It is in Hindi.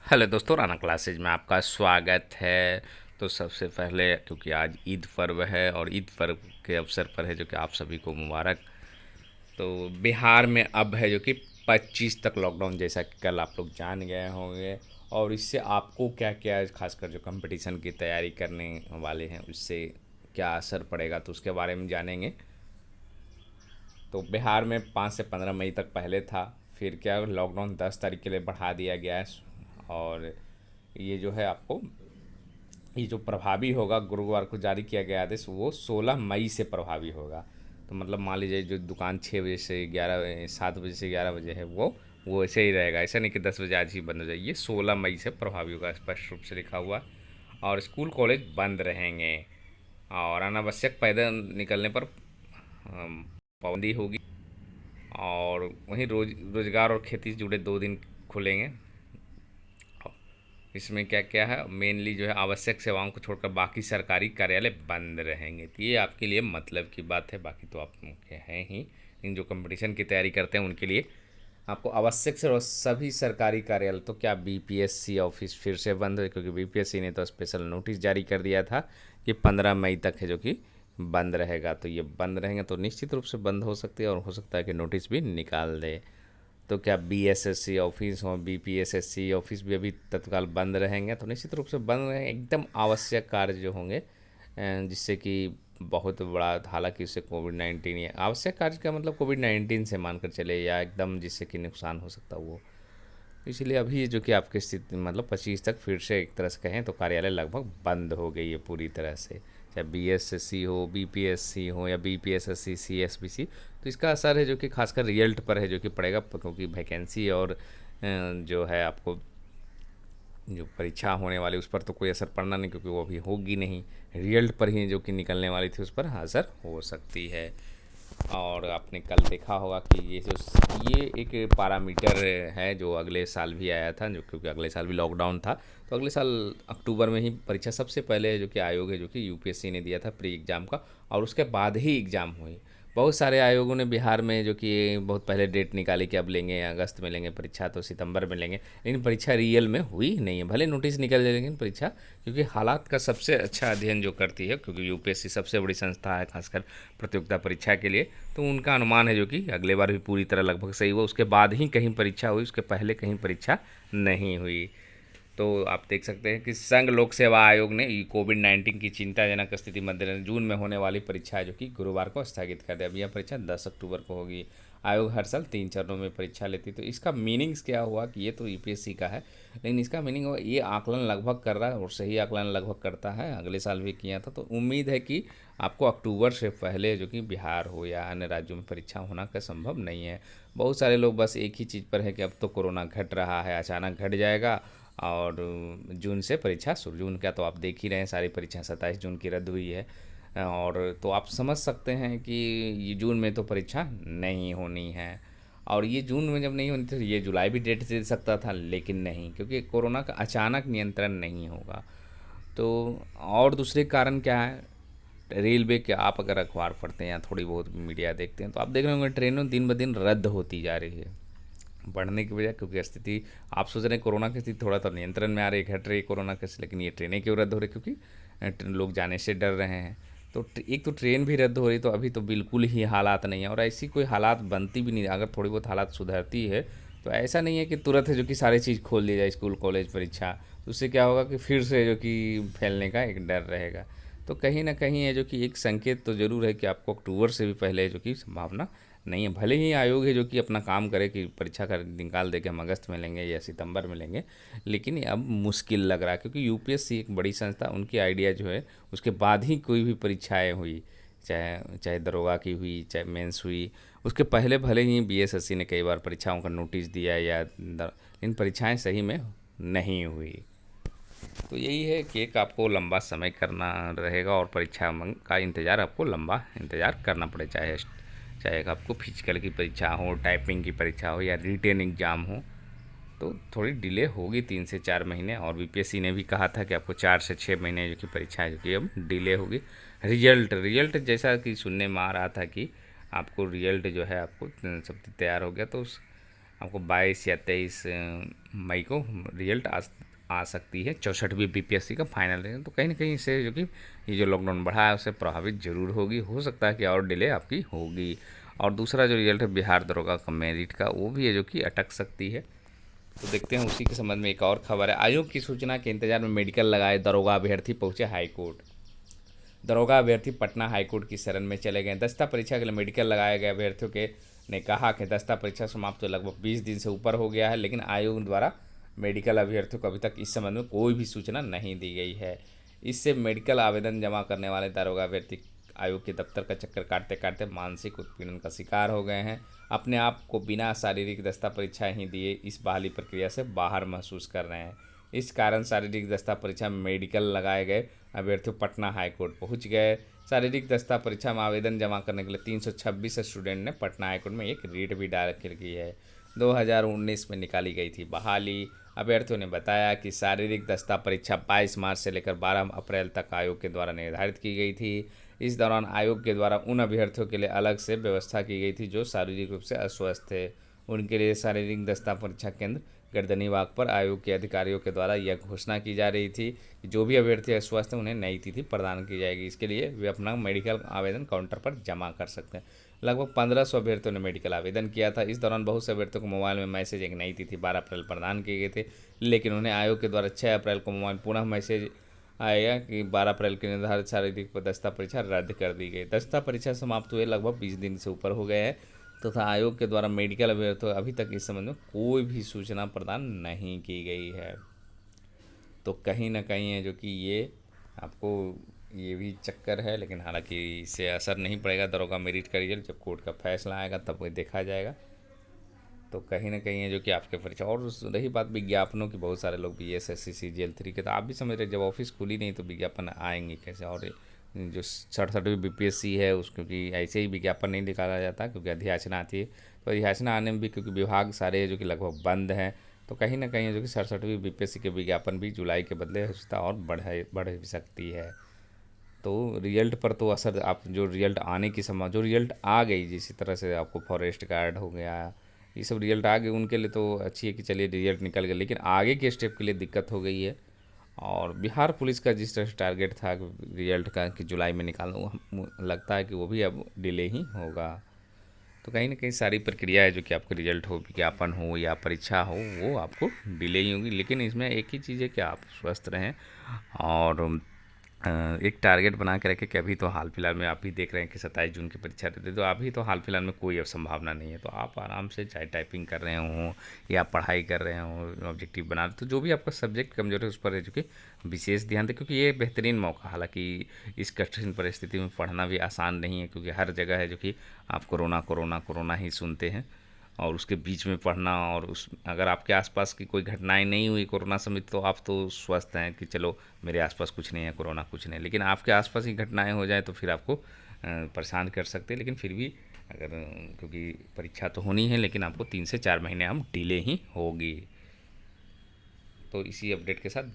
हेलो दोस्तों, राना क्लासेज में आपका स्वागत है। तो सबसे पहले क्योंकि आज ईद पर्व है और ईद पर्व के अवसर पर है जो कि आप सभी को मुबारक। तो बिहार में अब है जो कि 25 तक लॉकडाउन, जैसा कि कल आप लोग जान गए होंगे। और इससे आपको क्या क्या, खासकर जो कंपटीशन की तैयारी करने वाले हैं, उससे क्या असर पड़ेगा तो उसके बारे में जानेंगे। तो बिहार में 5 से 15 मई तक पहले था, फिर क्या लॉकडाउन 10 तारीख के लिए बढ़ा दिया गया है। और ये जो है आपको, ये जो प्रभावी होगा, गुरुवार को जारी किया गया आदेश, वो 16 मई से प्रभावी होगा। तो मतलब मान लीजिए जो दुकान 6 बजे से 11, 7 बजे से 11 बजे है, वो ऐसे ही रहेगा। ऐसा नहीं कि 10 बजे आज ही बंद हो जाए, ये 16 मई से प्रभावी होगा, स्पष्ट रूप से लिखा हुआ। और स्कूल कॉलेज बंद रहेंगे और अनावश्यक पैदल निकलने पर पाबंदी होगी। और वहीं रोजगार और खेती से जुड़े 2 दिन खुलेंगे। इसमें क्या क्या है, मेनली जो है आवश्यक सेवाओं को छोड़कर बाकी सरकारी कार्यालय बंद रहेंगे। तो ये आपके लिए मतलब की बात है, बाकी तो आप के हैं ही। लेकिन जो कंपटीशन की तैयारी करते हैं उनके लिए आपको आवश्यक से सभी सरकारी कार्यालय, तो क्या बीपीएससी ऑफिस फिर से बंद है, क्योंकि बीपीएससी ने तो स्पेशल नोटिस जारी कर दिया था कि 15 मई तक है जो कि बंद रहेगा। तो ये बंद रहेंगे तो निश्चित रूप से बंद हो सकती है, और हो सकता है कि नोटिस भी निकाल दे। तो क्या बीएसएससी ऑफिस और बीपीएसएससी ऑफिस भी अभी तत्काल बंद रहेंगे? तो निश्चित रूप से बंद रहेंगे, एकदम आवश्यक कार्य जो होंगे, जिससे कि बहुत बड़ा, हालांकि उससे कोविड 19, या आवश्यक कार्य का मतलब कोविड 19 से मानकर चले, या एकदम जिससे कि नुकसान हो सकता है वो। इसलिए अभी जो कि आपकी स्थिति मतलब 25 तक फिर से एक तरह से कहें तो कार्यालय लगभग बंद हो गई है पूरी तरह से। चाहे बीएसएससी हो, बीपीएससी हो, या बीपीएसएससी, सीएसबीसी। तो इसका असर है जो कि खासकर रिजल्ट पर है जो कि पड़ेगा, क्योंकि वैकेंसी और जो है आपको जो परीक्षा होने वाली उस पर तो कोई असर पड़ना नहीं, क्योंकि वो अभी होगी नहीं। रिजल्ट पर ही जो कि निकलने वाली थी उस पर असर हो सकती है। और आपने कल देखा होगा कि ये एक पैरामीटर है जो अगले साल भी आया था, जो क्योंकि अगले साल भी लॉकडाउन था। तो अगले साल अक्टूबर में ही परीक्षा सबसे पहले जो कि आयोग है जो कि यूपीएससी ने दिया था प्री एग्ज़ाम का, और उसके बाद ही एग्ज़ाम हुई। बहुत सारे आयोगों ने बिहार में जो कि बहुत पहले डेट निकाली कि अब लेंगे, अगस्त में लेंगे परीक्षा, तो सितंबर में लेंगे, लेकिन परीक्षा रियल में हुई नहीं है। भले नोटिस निकल जाए, लेकिन परीक्षा, क्योंकि हालात का सबसे अच्छा अध्ययन जो करती है, क्योंकि यूपीएससी सबसे बड़ी संस्था है खासकर प्रतियोगिता परीक्षा के लिए। तो उनका अनुमान है जो कि अगले बार भी पूरी तरह लगभग सही हुआ, उसके बाद ही कहीं परीक्षा हुई, उसके पहले कहीं परीक्षा नहीं हुई। तो आप देख सकते हैं कि संघ लोक सेवा आयोग ने कोविड 19 की चिंताजनक स्थिति मद्देनजर जून में होने वाली परीक्षा जो कि गुरुवार को स्थगित कर दिया। अब यह परीक्षा 10 अक्टूबर को होगी। आयोग हर साल 3 चरणों में परीक्षा लेती, तो इसका मीनिंग्स क्या हुआ कि ये तो यूपीएससी का है, लेकिन इसका मीनिंग हुआ ये आकलन लगभग कर रहा है, और सही आकलन लगभग करता है, अगले साल भी किया था। तो उम्मीद है कि आपको अक्टूबर से पहले जो कि बिहार हो या अन्य राज्यों में परीक्षा होना का संभव नहीं है। बहुत सारे लोग बस एक ही चीज़ पर है कि अब तो कोरोना घट रहा है, अचानक घट जाएगा और जून से परीक्षा शुरू। जून का तो आप देख ही रहे हैं, सारी परीक्षा 27 जून की रद्द हुई है। और तो आप समझ सकते हैं कि ये जून में तो परीक्षा नहीं होनी है। और ये जून में जब नहीं होनी थी तो ये जुलाई भी डेट दे सकता था, लेकिन नहीं, क्योंकि कोरोना का अचानक नियंत्रण नहीं होगा। तो और दूसरे कारण क्या है, रेलवे के, आप अगर अखबार पढ़ते हैं या थोड़ी बहुत मीडिया देखते हैं तो आप देख रहे होंगे ट्रेनों दिन ब दिन रद्द होती जा रही है, बढ़ने की वजह, क्योंकि स्थिति, आप सोच रहे हैं कोरोना की स्थिति थोड़ा तो नियंत्रण में आ रही है, घट रही है कोरोना की, लेकिन ये ट्रेनें क्यों रद्द हो रही, क्योंकि लोग जाने से डर रहे हैं। तो एक तो ट्रेन भी रद्द हो रही, तो अभी तो बिल्कुल ही हालात नहीं है, और ऐसी कोई हालात बनती भी नहीं। अगर थोड़ी बहुत हालात सुधरती है तो ऐसा नहीं है कि तुरंत है जो कि सारी चीज़ खोल दी जाए, स्कूल कॉलेज परीक्षा। तो उससे क्या होगा कि फिर से जो कि फैलने का एक डर रहेगा। तो कहीं ना कहीं है जो कि एक संकेत तो ज़रूर है कि आपको अक्टूबर से भी पहले जो कि संभावना नहीं है। भले ही आयोग है जो कि अपना काम करे कि परीक्षा का निकाल दे कि हम अगस्त में लेंगे या सितंबर में लेंगे, लेकिन ये अब मुश्किल लग रहा है, क्योंकि यूपीएससी एक बड़ी संस्था, उनकी आइडिया जो है उसके बाद ही कोई भी परीक्षाएं हुई, चाहे चाहे दरोगा की हुई, चाहे मेंस हुई। उसके पहले भले ही बीएसएससी ने कई बार परीक्षाओं का नोटिस दिया, या इन परीक्षाएं सही में नहीं हुई। तो यही है कि एक आपको लंबा समय करना रहेगा, और परीक्षा का इंतज़ार आपको लंबा इंतज़ार करना पड़े, चाहे चाहे आपको फिजिकल की परीक्षा हो, टाइपिंग की परीक्षा हो, या रिटेन एग्ज़ाम हो। तो थोड़ी डिले होगी 3 से 4 महीने, और बीपीएससी ने भी कहा था कि आपको 4 से 6 महीने जो कि परीक्षा है जो कि अब डिले होगी। रिजल्ट रिजल्ट जैसा कि सुनने में आ रहा था कि आपको रिजल्ट जो है आपको सब तैयार हो गया, तो आपको 22 या 23 मई को रिजल्ट आ सकती है 64वीं बीपीएससी का फाइनल रिजल्ट। तो कहीं ना कहीं इससे जो कि ये जो लॉकडाउन बढ़ा है उससे प्रभावित जरूर होगी, हो सकता है कि और डिले आपकी होगी। और दूसरा जो रिजल्ट है बिहार दरोगा का मेरिट का, वो भी है जो कि अटक सकती है। तो देखते हैं उसी के संबंध में एक और खबर है। आयोग की सूचना के इंतजार में मेडिकल लगाए दरोगा अभ्यर्थी पहुंचे हाईकोर्ट। दरोगा अभ्यर्थी पटना हाईकोर्ट की शरण में चले गए। दस्ता परीक्षा के लिए मेडिकल लगाए गए अभ्यर्थियों के ने कहा कि दस्ता परीक्षा समाप्त तो लगभग 20 दिन से ऊपर हो गया है, लेकिन आयोग द्वारा मेडिकल अभ्यर्थियों को अभी तक इस संबंध में कोई भी सूचना नहीं दी गई है। इससे मेडिकल आवेदन जमा करने वाले दरोगा अभ्यर्थी आयोग के दफ्तर का चक्कर काटते काटते मानसिक उत्पीड़न का शिकार हो गए हैं। अपने आप को बिना शारीरिक दस्ता परीक्षा ही दिए इस बहाली प्रक्रिया से बाहर महसूस कर रहे हैं। इस कारण शारीरिक दस्ता परीक्षा में मेडिकल लगाए गए अभ्यर्थी पटना हाईकोर्ट पहुंच गए। शारीरिक दस्ता परीक्षा में आवेदन जमा करने के लिए 326 स्टूडेंट ने पटना हाईकोर्ट में एक रीट भी दाखिल की है। 2019 में निकाली गई थी बहाली। अभ्यर्थियों ने बताया कि शारीरिक दस्ता परीक्षा 22 मार्च से लेकर 12 अप्रैल तक आयोग के द्वारा निर्धारित की गई थी। इस दौरान आयोग के द्वारा उन अभ्यर्थियों के लिए अलग से व्यवस्था की गई थी जो शारीरिक रूप से अस्वस्थ थे। उनके लिए शारीरिक दस्ता परीक्षा केंद्र गर्दनीबाग पर आयोग के अधिकारियों के द्वारा यह घोषणा की जा रही थी कि जो भी अभ्यर्थी अस्वस्थ हैं उन्हें नई तिथि प्रदान की जाएगी। इसके लिए वे अपना मेडिकल आवेदन काउंटर पर जमा कर सकते हैं। लगभग 1500 अभ्यर्थियों ने मेडिकल आवेदन किया था। इस दौरान बहुत से अभ्यर्थियों को मोबाइल में मैसेज एक नई तिथि 12 अप्रैल प्रदान किए गए थे, लेकिन उन्हें आयोग के द्वारा 6 अप्रैल को मोबाइल पुनः मैसेज आएगा कि 12 अप्रैल की निर्धारित शारीरिक दस्ता परीक्षा रद्द कर दी गई। दस्ता परीक्षा समाप्त हुए लगभग 20 दिन से ऊपर हो गए हैं तथा आयोग के द्वारा मेडिकल अभ्यर्थियों अभी तक इस संबंध में कोई भी सूचना प्रदान नहीं की गई है। तो कहीं ना कहीं है जो कि ये आपको ये भी चक्कर है, लेकिन हालांकि इससे असर नहीं पड़ेगा दरोगा मेरिट का रिजल्ट जब कोर्ट का फैसला आएगा तब वो देखा जाएगा। तो कहीं ना कहीं है जो कि आपके परीक्षा। और रही बात विज्ञापनों की, बहुत सारे लोग BSSC CGL 3 के, तो आप भी समझ रहे जब ऑफिस खुली नहीं तो विज्ञापन आएंगे कैसे। और जो 67वीं BPSC है उस क्योंकि ऐसे ही विज्ञापन नहीं निकाला जाता क्योंकि अधियाचना आती है, तो अधियाचना आने में भी क्योंकि विभाग सारे जो कि लगभग बंद हैं, तो कहीं ना कहीं जो कि 67वीं BPSC के विज्ञापन भी जुलाई के बदले हो सकता और बढ़ भी सकती है। तो रिजल्ट पर तो असर, आप जो रिजल्ट आने की संभावना, जो रिजल्ट आ गई जिस तरह से आपको फॉरेस्ट गार्ड हो गया, ये सब रिजल्ट आ गए उनके लिए तो अच्छी है कि चलिए रिजल्ट निकल गया, लेकिन आगे के स्टेप के लिए दिक्कत हो गई है। और बिहार पुलिस का जिस तरह से टारगेट था रिजल्ट का कि जुलाई में निकालना, वो लगता है कि वो भी अब डिले ही होगा। तो कहीं ना कहीं सारी प्रक्रिया है जो कि आपको रिजल्ट हो, विज्ञापन हो या परीक्षा हो, वो आपको डिले ही होगी। लेकिन इसमें एक ही चीज़ है कि आप स्वस्थ रहें और एक टारगेट बना के रखें कि अभी तो हाल फिलहाल में आप ही देख रहे हैं कि 27 जून की परीक्षा देते, तो अभी तो हाल फिलहाल में कोई अब संभावना नहीं है। तो आप आराम से चाहे टाइपिंग कर रहे हों या पढ़ाई कर रहे हों, ऑब्जेक्टिव बना रहे, तो जो भी आपका सब्जेक्ट कमजोर है उस पर है जो कि विशेष ध्यान दें, क्योंकि ये बेहतरीन मौका, हालांकि इस कठिन परिस्थिति में पढ़ना भी आसान नहीं है क्योंकि हर जगह है जो कि आप कोरोना कोरोना कोरोना ही सुनते हैं। और उसके बीच में पढ़ना, और उस अगर आपके आसपास की कोई घटनाएं नहीं हुई कोरोना समित तो आप तो स्वस्थ हैं कि चलो मेरे आसपास कुछ नहीं है, कोरोना कुछ नहीं, लेकिन आपके आसपास ही घटनाएं हो जाए तो फिर आपको परेशान कर सकते हैं। लेकिन फिर भी अगर क्योंकि परीक्षा तो होनी है, लेकिन आपको 3 से 4 महीने हम डिले ही होगी। तो इसी अपडेट के साथ